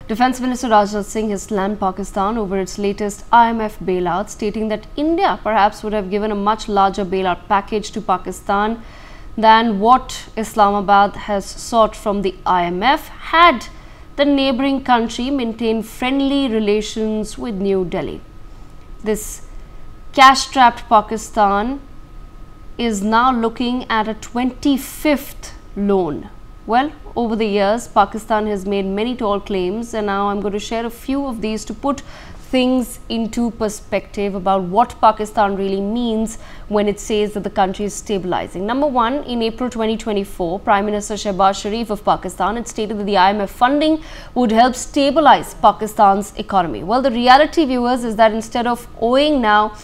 Defence Minister Rajnath Singh has slammed Pakistan over its latest IMF bailout, stating that India perhaps would have given a much larger bailout package to Pakistan than what Islamabad has sought from the IMF had the neighbouring country maintained friendly relations with New Delhi. This cash-strapped Pakistan is now looking at a 25th loan. Well, over the years, Pakistan has made many tall claims, and now I'm going to share a few of these to put things into perspective about what Pakistan really means when it says that the country is stabilizing. Number one, in April 2024, Prime Minister Shehbaz Sharif of Pakistan had stated that the IMF funding would help stabilize Pakistan's economy. Well, the reality, viewers, is that instead of owing now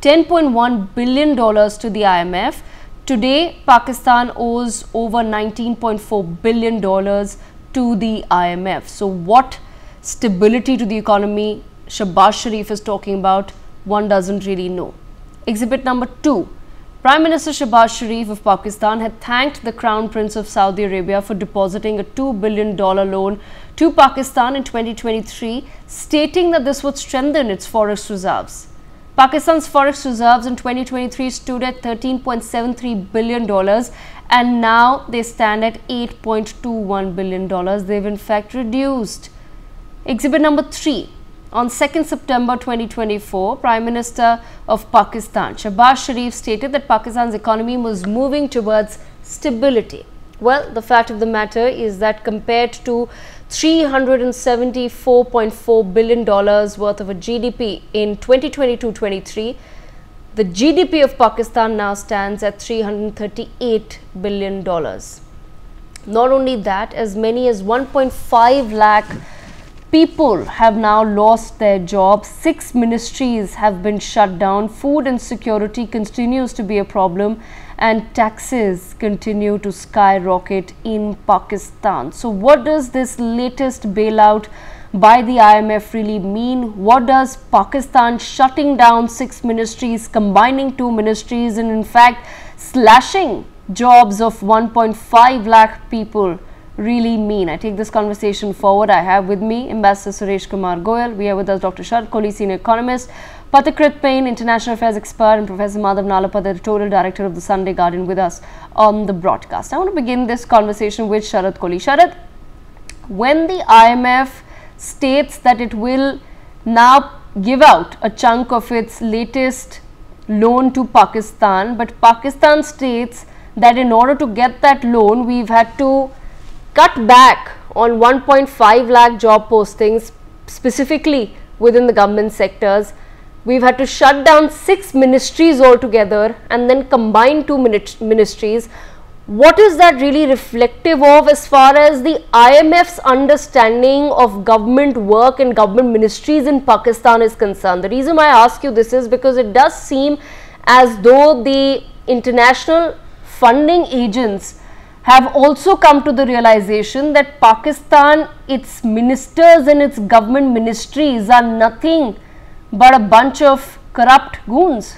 $10.1 billion to the IMF, today, Pakistan owes over $19.4 billion to the IMF. So what stability to the economy Shehbaz Sharif is talking about, one doesn't really know. Exhibit number 2. Prime Minister Shehbaz Sharif of Pakistan had thanked the Crown Prince of Saudi Arabia for depositing a $2 billion loan to Pakistan in 2023, stating that this would strengthen its forex reserves. Pakistan's forex reserves in 2023 stood at $13.73 billion and now they stand at $8.21 billion. They've in fact reduced. Exhibit number 3. On 2nd September 2024, Prime Minister of Pakistan, Shehbaz Sharif, stated that Pakistan's economy was moving towards stability. Well, the fact of the matter is that compared to $374.4 billion worth of a GDP in 2022-23, the GDP of Pakistan now stands at $338 billion. Not only that, as many as 1.5 lakh people have now lost their jobs. 6 ministries have been shut down. Food insecurity continues to be a problem, and taxes continue to skyrocket in Pakistan. So what does this latest bailout by the IMF really mean? What does Pakistan shutting down 6 ministries, combining 2 ministries, and in fact slashing jobs of 1.5 lakh people really mean? I take this conversation forward. I have with me Ambassador Suresh Kumar Goyal. We have with us Dr. Sharad Kohli, Senior Economist, Pathikrit Payne, International Affairs Expert, and Professor Madhav Nalapa, the Editorial Director of the Sunday Guardian, with us on the broadcast. I want to begin this conversation with Sharad Kohli. Sharad, when the IMF states that it will now give out a chunk of its latest loan to Pakistan, but Pakistan states that in order to get that loan, we've had to cut back on 1.5 lakh job postings, specifically within the government sectors. We've had to shut down 6 ministries altogether and then combine 2 ministries. What is that really reflective of as far as the IMF's understanding of government work and government ministries in Pakistan is concerned? The reason why I ask you this is because it does seem as though the international funding agents have also come to the realization that Pakistan, its ministers and its government ministries are nothing but a bunch of corrupt goons.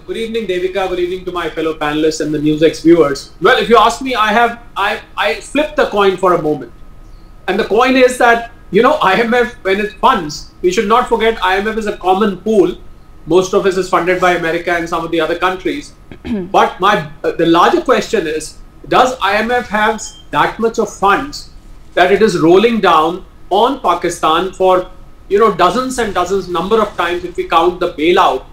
Good evening, Devika. Good evening to my fellow panelists and the NewsX viewers. Well, if you ask me, I flipped the coin for a moment. And the coin is that, IMF, when it funds, we should not forget IMF is a common pool. Most of it is funded by America and some of the other countries. But the larger question is, does IMF have that much of funds that it is rolling down on Pakistan for, dozens and dozens number of times if we count the bailout,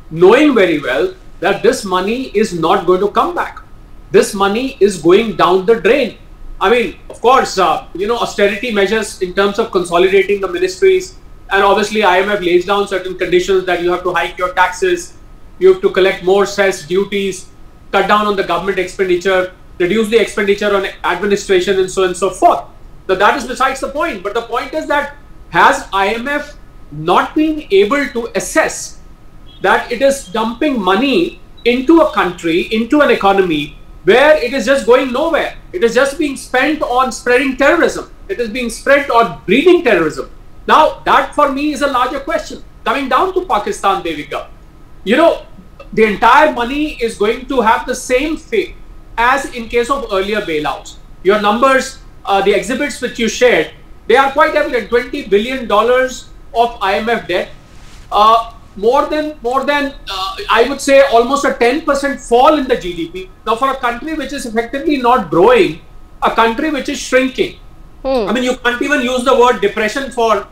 knowing very well that this money is not going to come back. This money is going down the drain. I mean, of course, austerity measures in terms of consolidating the ministries, and obviously IMF lays down certain conditions that you have to hike your taxes, you have to collect more cess, duties, cut down on the government expenditure, reduce the expenditure on administration, and so on and so forth. So that is besides the point. But the point is that has IMF not been able to assess that it is dumping money into a country, into an economy where it is just going nowhere. It is just being spent on spreading terrorism. It is being spread on breeding terrorism. Now, that for me is a larger question. Coming down to Pakistan, Devika, the entire money is going to have the same fate as in case of earlier bailouts. Your numbers the exhibits which you shared, they are quite evident. $20 billion of IMF debt, more than I would say almost a 10% fall in the GDP. Now, for a country which is effectively not growing, a country which is shrinking. I mean, you can't even use the word depression for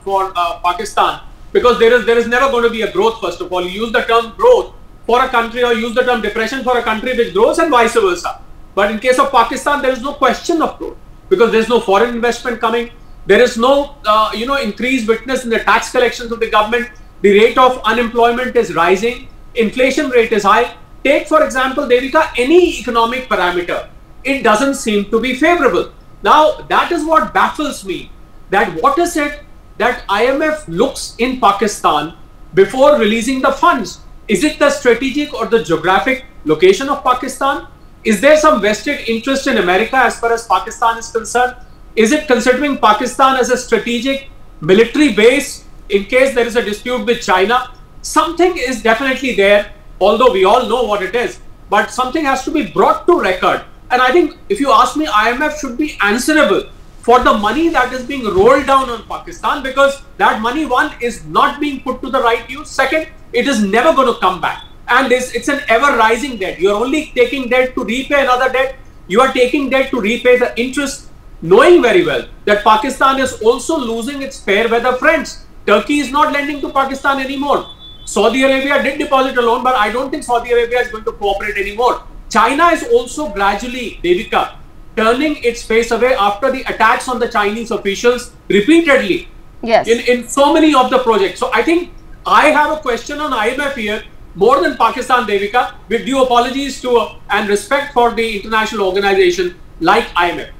Pakistan, because there is never going to be a growth. First of all, you use the term growth for a country, or use the term depression for a country which grows, and vice versa. But in case of Pakistan, there is no question of growth, because there is no foreign investment coming. There is no increased witness in the tax collections of the government. The rate of unemployment is rising. Inflation rate is high. Take, for example, Devika, any economic parameter, it doesn't seem to be favorable. Now, that is what baffles me, that what is it that IMF looks in Pakistan before releasing the funds? Is it the strategic or the geographic location of Pakistan? Is there some vested interest in America as far as Pakistan is concerned? Is it considering Pakistan as a strategic military base in case there is a dispute with China? Something is definitely there, although we all know what it is, but something has to be brought to record. And I think, if you ask me, IMF should be answerable for the money that is being rolled down on Pakistan, because that money, one, is not being put to the right use. Second, it is never going to come back. And it's an ever rising debt. You're only taking debt to repay another debt. You are taking debt to repay the interest, knowing very well that Pakistan is also losing its fair weather friends. Turkey is not lending to Pakistan anymore. Saudi Arabia did deposit a loan, but I don't think Saudi Arabia is going to cooperate anymore. China is also gradually, Devika, turning its face away after the attacks on the Chinese officials repeatedly. Yes. In so many of the projects. So I think I have a question on IMF here, more than Pakistan, Devika, with due apologies to and respect for the international organization like IMF.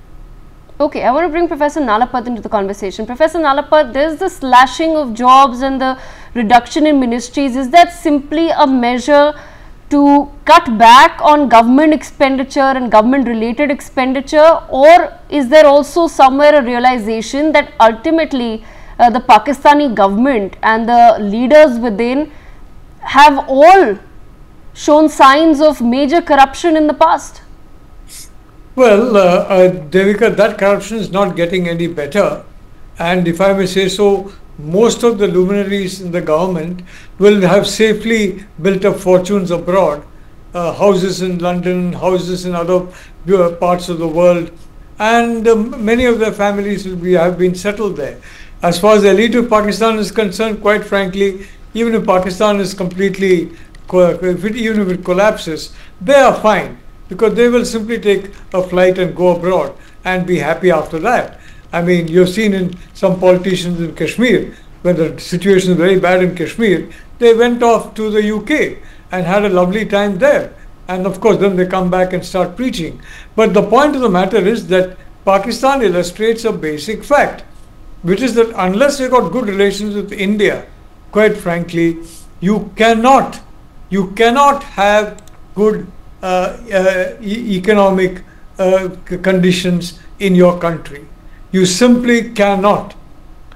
Okay, I want to bring Professor Nalapat into the conversation. Professor Nalapat, there's the slashing of jobs and the reduction in ministries. Is that simply a measure to cut back on government expenditure and government related expenditure, or is there also somewhere a realization that ultimately the Pakistani government and the leaders within have all shown signs of major corruption in the past? Well, Devika, that corruption is not getting any better. And if I may say so, most of the luminaries in the government will have safely built up fortunes abroad, houses in London, houses in other parts of the world, and many of their families have been settled there. As far as the elite of Pakistan is concerned, quite frankly, even if Pakistan is completely, even if it collapses, they are fine, because they will simply take a flight and go abroad and be happy after that. I mean, you've seen in some politicians in Kashmir, when the situation is very bad in Kashmir, they went off to the UK and had a lovely time there. And of course, then they come back and start preaching. But the point of the matter is that Pakistan illustrates a basic fact, which is that unless you've got good relations with India, quite frankly, you cannot have good economic conditions in your country. You simply cannot.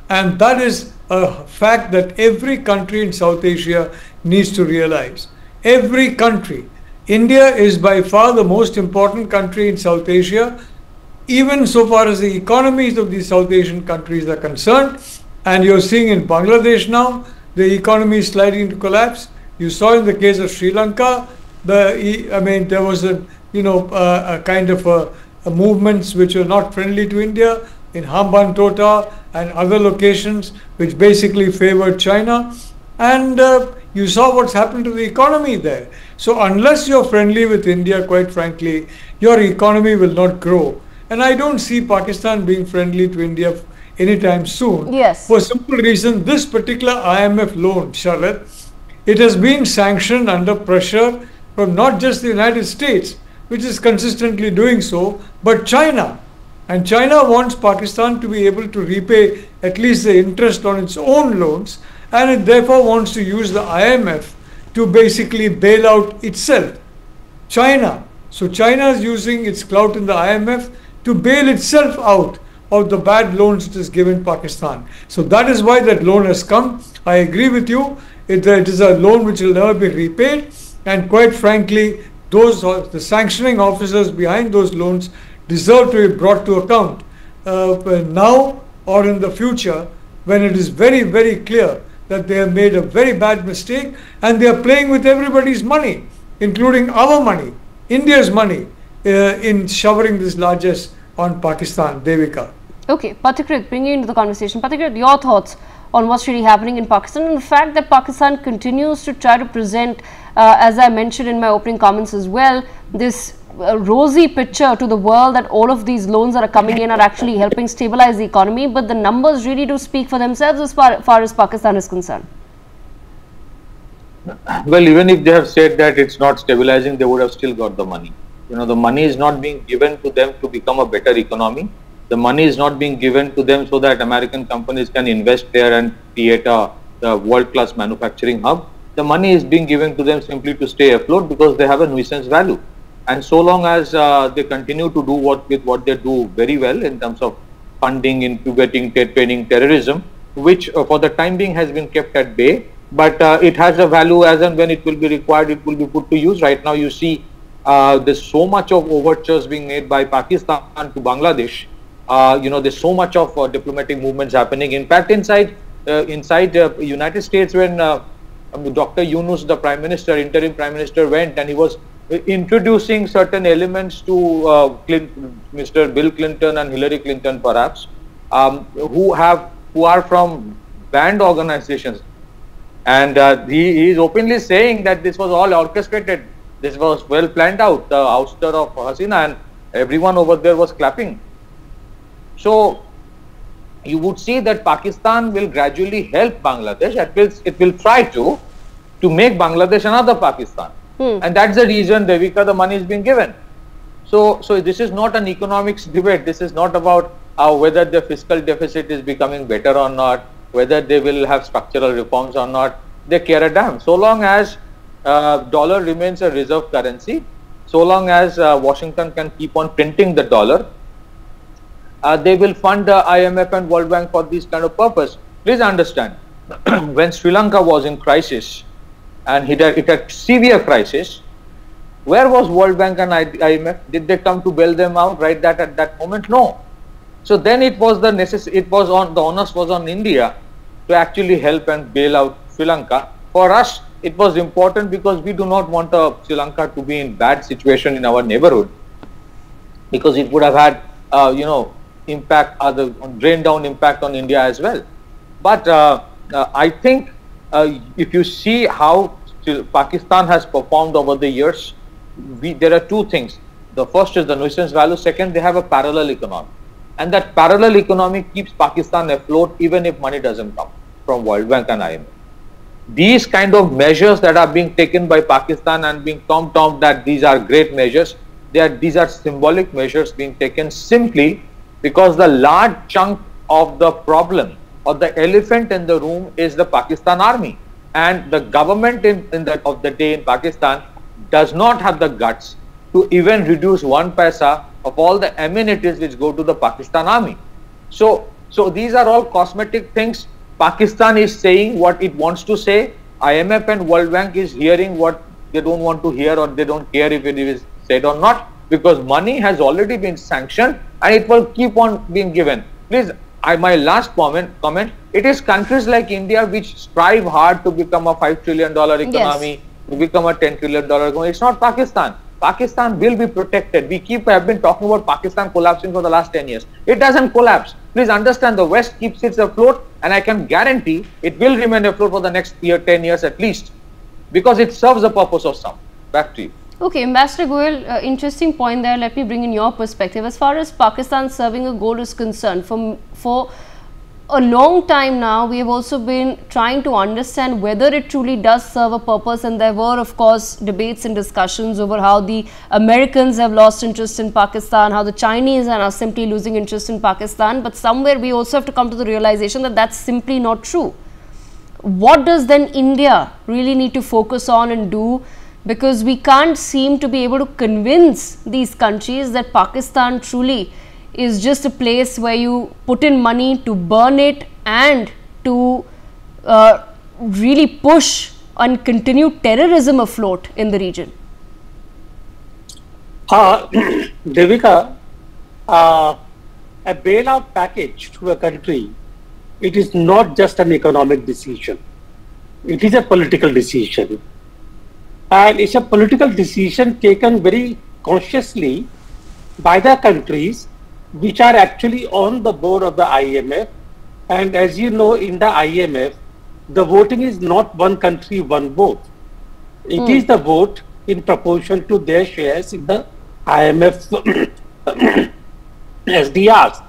And that is a fact that every country in South Asia needs to realize. Every country. India is by far the most important country in South Asia, even so far as the economies of these South Asian countries are concerned. And you're seeing in Bangladesh now, the economy is sliding into collapse. You saw in the case of Sri Lanka, there was a kind of movements which were not friendly to India in Hambantota and other locations which basically favored China. And you saw what's happened to the economy there. So unless you're friendly with India, quite frankly, your economy will not grow. And I don't see Pakistan being friendly to India anytime soon. Yes. For a simple reason, this particular IMF loan, Charlotte, it has been sanctioned under pressure from not just the United States, which is consistently doing so, but China. And China wants Pakistan to be able to repay at least the interest on its own loans, and it therefore wants to use the IMF to basically bail out itself. China. So China is using its clout in the IMF to bail itself out of the bad loans it has given Pakistan. So that is why that loan has come. I agree with you. It is a loan which will never be repaid, and quite frankly, the sanctioning officers behind those loans deserve to be brought to account. now or in the future, when it is very, very clear that they have made a very bad mistake and they are playing with everybody's money, including our money, India's money, in showering this largesse on Pakistan. Devika. Okay, Pathikrit, bringing you into the conversation. Pathikrit, your thoughts on what's really happening in Pakistan and the fact that Pakistan continues to try to present, as I mentioned in my opening comments as well, this rosy picture to the world that all of these loans that are coming in are actually helping stabilize the economy, but the numbers really do speak for themselves as far as Pakistan is concerned. Well, even if they have said that it's not stabilizing, they would have still got the money. You know, the money is not being given to them to become a better economy. The money is not being given to them so that American companies can invest there and create a world-class manufacturing hub. The money is being given to them simply to stay afloat because they have a nuisance value. And so long as they continue to do what they do very well in terms of funding, incubating, training terrorism, which for the time being has been kept at bay, but it has a value as and when it will be required, it will be put to use. Right now you see there's so much of overtures being made by Pakistan to Bangladesh. There's so much of diplomatic movements happening. In fact, inside United States, when Dr. Yunus, the interim prime minister, went and he was introducing certain elements to Mr. Bill Clinton and Hillary Clinton, perhaps, who are from banned organizations, and he is openly saying that this was all orchestrated. This was well planned out. The ouster of Hasina, and everyone over there was clapping. So you would see that Pakistan will gradually help Bangladesh. It will try to make Bangladesh another Pakistan. And that's the reason, Devika, the money is being given. So this is not an economics debate. This is not about whether the fiscal deficit is becoming better or not, whether they will have structural reforms or not. They care a damn. So long as dollar remains a reserve currency, so long as Washington can keep on printing the dollar, they will fund the IMF and World Bank for this kind of purpose. Please understand, when Sri Lanka was in crisis, and it had severe crisis, where was World Bank and IMF? Did they come to bail them out right at that moment? No. So then it was the onus was on India to actually help and bail out Sri Lanka. For us, it was important because we do not want Sri Lanka to be in bad situation in our neighborhood, because it would have had drain down impact on India as well. But I think if you see how Pakistan has performed over the years, there are two things. The first is the nuisance value. Second, they have a parallel economy, and that parallel economy keeps Pakistan afloat even if money doesn't come from World Bank and IMF. These kind of measures that are being taken by Pakistan and being termed that these are great measures, these are symbolic measures being taken simply because the large chunk of the problem or the elephant in the room is the Pakistan army, and the government of the day in Pakistan does not have the guts to even reduce 1 paisa of all the amenities which go to the Pakistan army. So these are all cosmetic things. Pakistan is saying what it wants to say. IMF and World Bank is hearing what they don't want to hear, or they don't care if it is said or not, because money has already been sanctioned and it will keep on being given. Please, my last comment, it is countries like India which strive hard to become a $5 trillion economy, yes, to become a $10 trillion economy. It's not Pakistan. Pakistan will be protected. We have been talking about Pakistan collapsing for the last 10 years. It doesn't collapse. Please understand, the West keeps it afloat, and I can guarantee it will remain afloat for the next 10 years at least, because it serves the purpose of some. Back to you. Okay, Ambassador Goel, interesting point there. Let me bring in your perspective. As far as Pakistan serving a goal is concerned, for a long time now, we have also been trying to understand whether it truly does serve a purpose, and there were, of course, debates and discussions over how the Americans have lost interest in Pakistan, how the Chinese are now simply losing interest in Pakistan, but somewhere we also have to come to the realization that that's simply not true. What does then India really need to focus on and do? Because we can't seem to be able to convince these countries that Pakistan truly is just a place where you put in money to burn it and to really push and continue terrorism afloat in the region. Devika, a bailout package to a country, it is not just an economic decision. It is a political decision. And it's a political decision taken very consciously by the countries which are actually on the board of the IMF. And as you know, in the IMF, the voting is not one country, one vote. It is the vote in proportion to their shares in the IMF SDRs.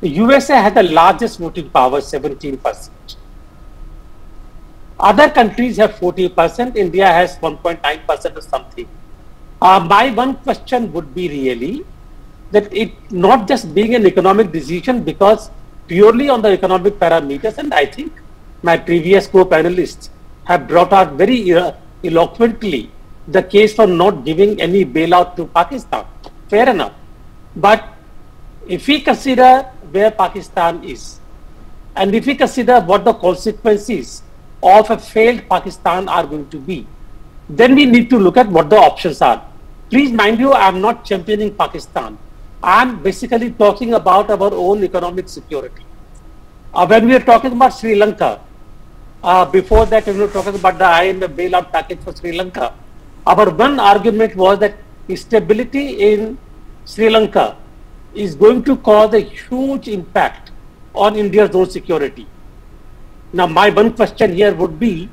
The USA has the largest voting power, 17%. Other countries have 40%, India has 1.9% or something. My one question would be really that it not just being an economic decision, because purely on the economic parameters, and I think my previous co-panelists have brought out very eloquently the case for not giving any bailout to Pakistan. Fair enough. But if we consider where Pakistan is, and if we consider what the consequences of a failed Pakistan are going to be, then we need to look at what the options are. Please mind you, I am not championing Pakistan. I am basically talking about our own economic security. When we are talking about Sri Lanka, before that we were talking about the IMF bailout package for Sri Lanka, our one argument was that stability in Sri Lanka is going to cause a huge impact on India's own security. Now, my one question here would be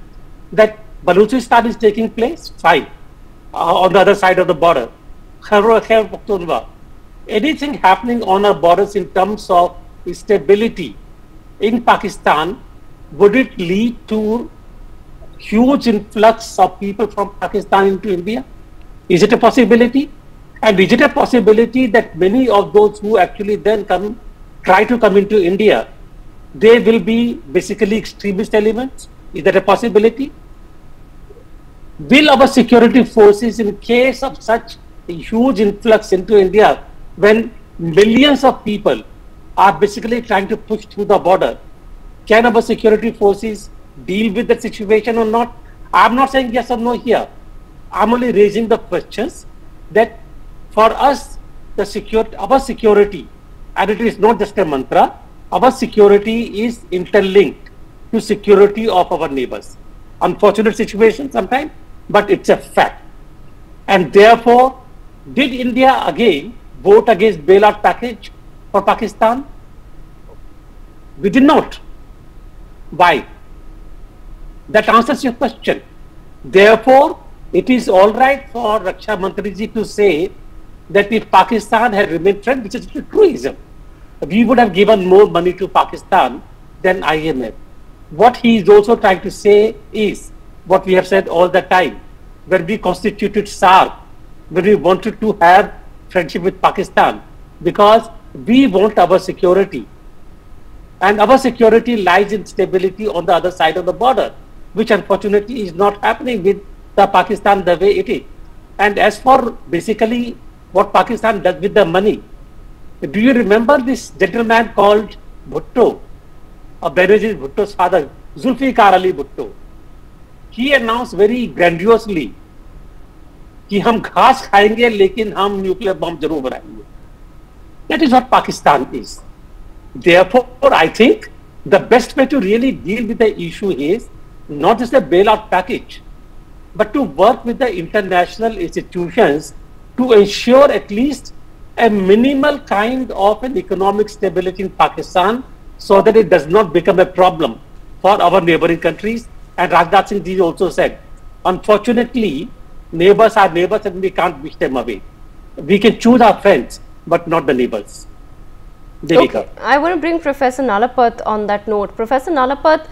that Balochistan is taking place, fine, on the other side of the border. Anything happening on our borders in terms of stability in Pakistan, would it lead to huge influx of people from Pakistan into India? Is it a possibility? And is it a possibility that many of those who actually then try to come into India, they will be basically extremist elements? Is that a possibility? Will our security forces, in case of such a huge influx into India, when millions of people are basically trying to push through the border, can our security forces deal with the situation or not? I'm not saying yes or no here. I'm only raising the questions that for us, our security, and it is not just a mantra, our security is interlinked to security of our neighbors. Unfortunate situation sometimes, but it's a fact. And therefore, did India again vote against bailout package for Pakistan? We did not. Why? That answers your question. Therefore, it is all right for Raksha Mantriji to say that if Pakistan had remained friend, which is a truism, we would have given more money to Pakistan than IMF. What he is also trying to say is what we have said all the time. When we constituted SARC, when we wanted to have friendship with Pakistan, because we want our security. And our security lies in stability on the other side of the border, which unfortunately is not happening with the Pakistan the way it is. And as for basically what Pakistan does with the money, do you remember this gentleman called Bhutto, Benazir Bhutto's father, Zulfikar Ali Bhutto? He announced very grandiosely कि हम घास खाएंगे लेकिन हम nuclear bomb जरूर बनाएंगे. That is what Pakistan is. Therefore, I think the best way to really deal with the issue is not just a bailout package, but to work with the international institutions to ensure at least a minimal kind of an economic stability in Pakistan, so that it does not become a problem for our neighboring countries. And Rajnath Singh ji also said, unfortunately, neighbors are neighbors and we can't wish them away. We can choose our friends, but not the neighbors. Devika. Okay. I want to bring Professor Nalapat on that note. Professor Nalapat,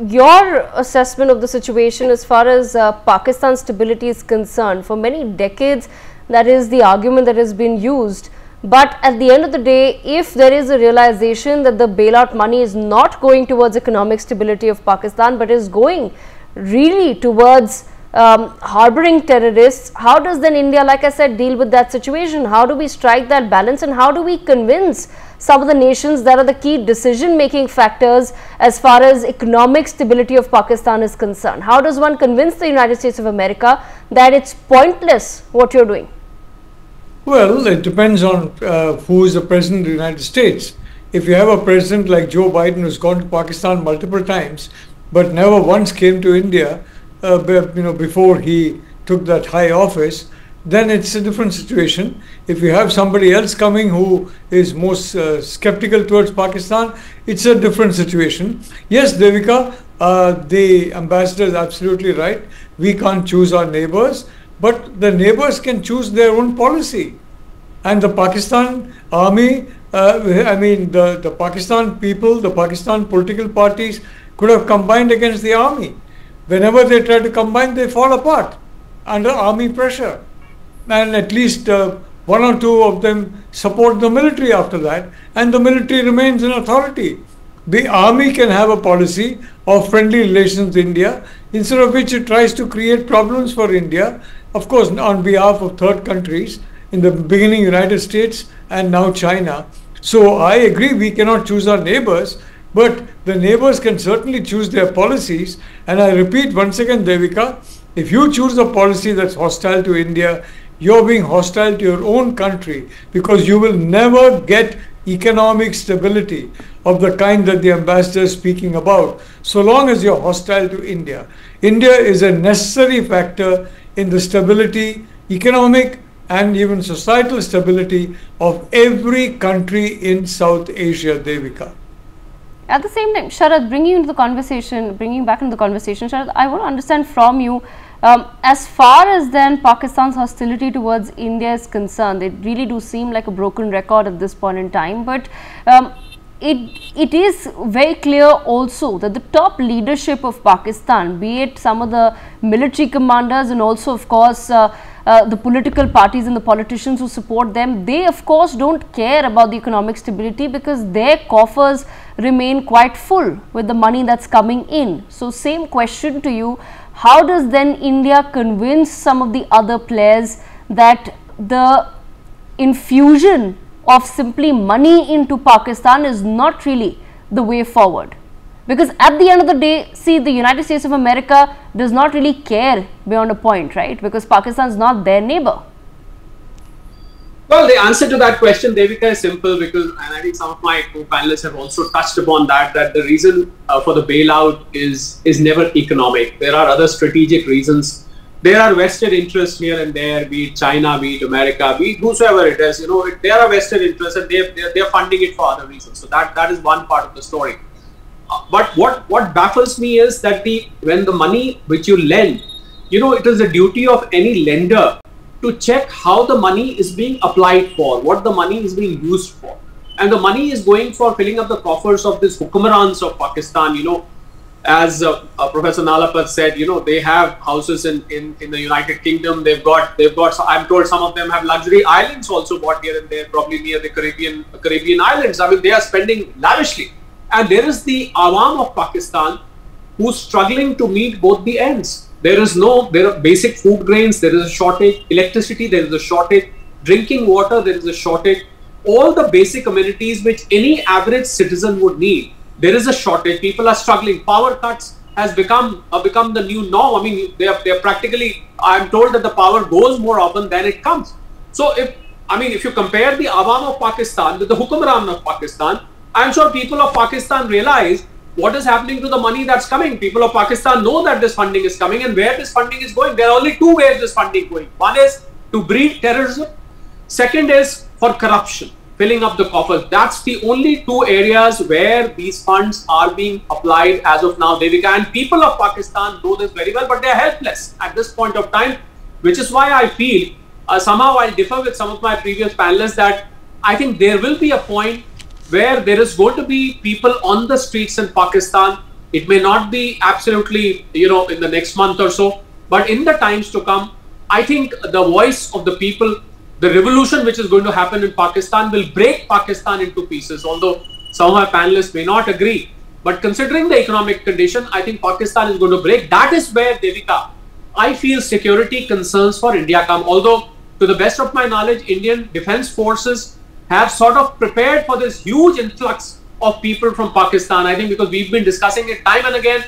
your assessment of the situation as far as Pakistan's stability is concerned, for many decades, that is the argument that has been used. But at the end of the day, if there is a realization that the bailout money is not going towards economic stability of Pakistan, but is going really towards harboring terrorists, how does then India, like I said, deal with that situation? How do we strike that balance, and how do we convince some of the nations that are the key decision-making factors as far as economic stability of Pakistan is concerned? How does one convince the United States of America that it's pointless what you're doing? Well, it depends on who is the president of the United States. If you have a president like Joe Biden who's gone to Pakistan multiple times, but never once came to India, before he took that high office, then it's a different situation. If you have somebody else coming who is most skeptical towards Pakistan, it's a different situation. Yes, Devika, the ambassador is absolutely right. We can't choose our neighbors, but the neighbors can choose their own policy. And the Pakistan army, the Pakistan people, the Pakistan political parties could have combined against the army. Whenever they try to combine, they fall apart under army pressure. And at least one or two of them support the military after that, and the military remains in authority. The army can have a policy of friendly relations with India, instead of which it tries to create problems for India, of course, on behalf of third countries, in the beginning United States and now China. So I agree, we cannot choose our neighbors, but the neighbors can certainly choose their policies. And I repeat once again, Devika, if you choose a policy that's hostile to India, you're being hostile to your own country, because you will never get economic stability of the kind that the ambassador is speaking about, so long as you're hostile to India. India is a necessary factor in the stability, economic and even societal stability of every country in South Asia, Devika. At the same time, Sharad, bringing you back into the conversation, Sharad, I want to understand from you, as far as then Pakistan's hostility towards India is concerned, it really do seem like a broken record at this point in time, but it is very clear also that the top leadership of Pakistan, be it some of the military commanders and also of course the political parties and the politicians who support them, they of course don't care about the economic stability, because their coffers remain quite full with the money that's coming in. So same question to you, how does then India convince some of the other players that the infusion of simply money into Pakistan is not really the way forward? Because at the end of the day, see, the United States of America does not really care beyond a point, right? Because Pakistan is not their neighbor. Well, the answer to that question, Devika, is simple, because, and I think some of my co-panelists have also touched upon that the reason for the bailout is never economic. There are other strategic reasons. There are vested interests here and there, be it China, be it America, be it whosoever it is, there are vested interests, and they're funding it for other reasons. So that is one part of the story. But what baffles me is that when the money which you lend, it is the duty of any lender to check how the money is being applied for, what the money is being used for. And the money is going for filling up the coffers of these hukamrans of Pakistan. As Professor Nalapat said, they have houses in the United Kingdom. They've got. I'm told some of them have luxury islands also bought here and there, probably near the Caribbean islands. I mean, they are spending lavishly. And there is the Awam of Pakistan who's struggling to meet both the ends. There are basic food grains, there is a shortage, electricity, there is a shortage, drinking water, there is a shortage, all the basic amenities which any average citizen would need, there is a shortage. People are struggling. Power cuts has become the new norm. I mean, they are practically, I'm told that the power goes more often than it comes. So if you compare the Awam of Pakistan with the Hukamran of Pakistan, I'm sure people of Pakistan realize what is happening to the money that's coming. People of Pakistan know that this funding is coming and where this funding is going. There are only two ways this funding is going. One is to breed terrorism. Second is for corruption, filling up the coffers. That's the only two areas where these funds are being applied as of now, Devika. And people of Pakistan know this very well, but they are helpless at this point of time, which is why I feel somehow I'll differ with some of my previous panelists that I think there will be a point where there is going to be people on the streets in Pakistan. It may not be absolutely, in the next month or so, but in the times to come, I think the voice of the people, the revolution which is going to happen in Pakistan will break Pakistan into pieces, although some of my panelists may not agree. But considering the economic condition, I think Pakistan is going to break. That is where, Devika, I feel security concerns for India come. Although, to the best of my knowledge, Indian defense forces have sort of prepared for this huge influx of people from Pakistan. I think because we've been discussing it time and again,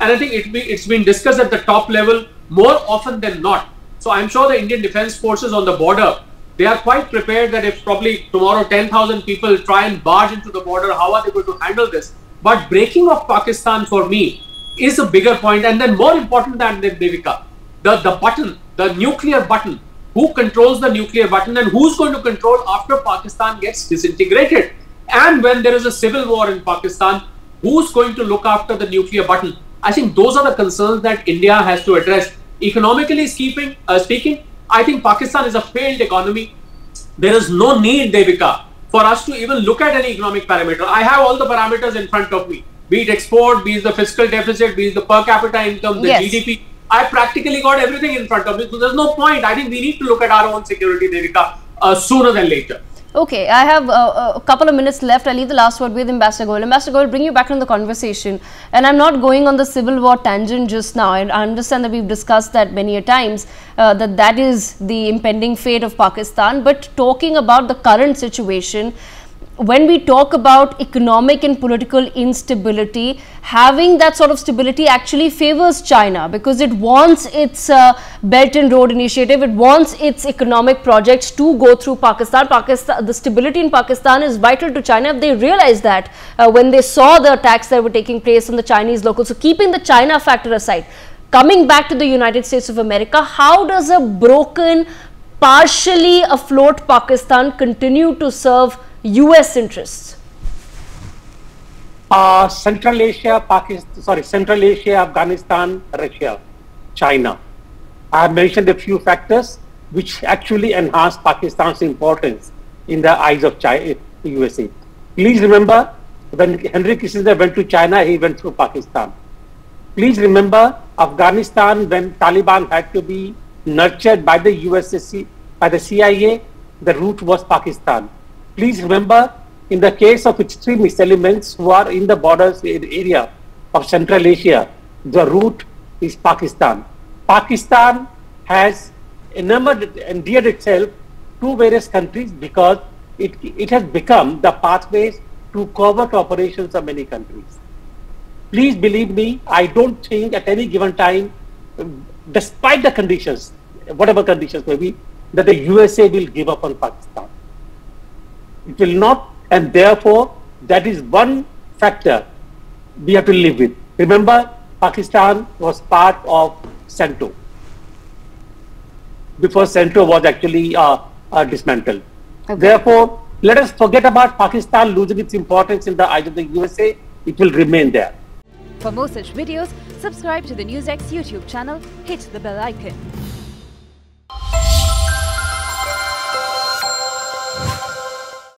and I think it's been discussed at the top level more often than not. So I'm sure the Indian defense forces on the border they are quite prepared that if probably tomorrow 10,000 people try and barge into the border, how are they going to handle this? But breaking of Pakistan for me is a bigger point, and then more important than that, Devika, the button, the nuclear button. Who controls the nuclear button and who's going to control after Pakistan gets disintegrated? And when there is a civil war in Pakistan, who's going to look after the nuclear button? I think those are the concerns that India has to address. Economically speaking, I think Pakistan is a failed economy. There is no need, Devika, for us to even look at any economic parameter. I have all the parameters in front of me, be it export, be it the fiscal deficit, be it the per capita income, the GDP. I practically got everything in front of me. So there's no point. I think we need to look at our own security, Devika, sooner than later. Okay, I have a couple of minutes left. I'll leave the last word with Ambassador Goel. Ambassador Goel, bring you back in the conversation. And I'm not going on the civil war tangent just now. I understand that we've discussed that many a times, that is the impending fate of Pakistan. But talking about the current situation, when we talk about economic and political instability, having that sort of stability actually favors China, because it wants its Belt and Road Initiative, it wants its economic projects to go through Pakistan. The stability in Pakistan is vital to China. They realized that when they saw the attacks that were taking place on the Chinese locals. So keeping the China factor aside, coming back to the United States of America, how does a broken, partially afloat Pakistan continue to serve US interests? Central Asia, Central Asia, Afghanistan, Russia, China. I have mentioned a few factors which actually enhance Pakistan's importance in the eyes of China, USA. Please remember, when Henry Kissinger went to China, he went through Pakistan. Please remember, Afghanistan, when Taliban had to be nurtured by the USSC, by the CIA, the route was Pakistan. Please remember, in the case of extremist elements who are in the borders area of Central Asia, the route is Pakistan. Pakistan has endeared itself to various countries because it has become the pathways to covert operations of many countries. Please believe me, I don't think at any given time, despite the conditions, whatever conditions may be, that the USA will give up on Pakistan. It will not, and therefore that is one factor we have to live with. Remember, Pakistan was part of CENTO before CENTO was actually dismantled. Okay. Therefore, let us forget about Pakistan losing its importance in the eyes of the USA. It will remain there. For more such videos, subscribe to the NewsX YouTube channel, hit the bell icon.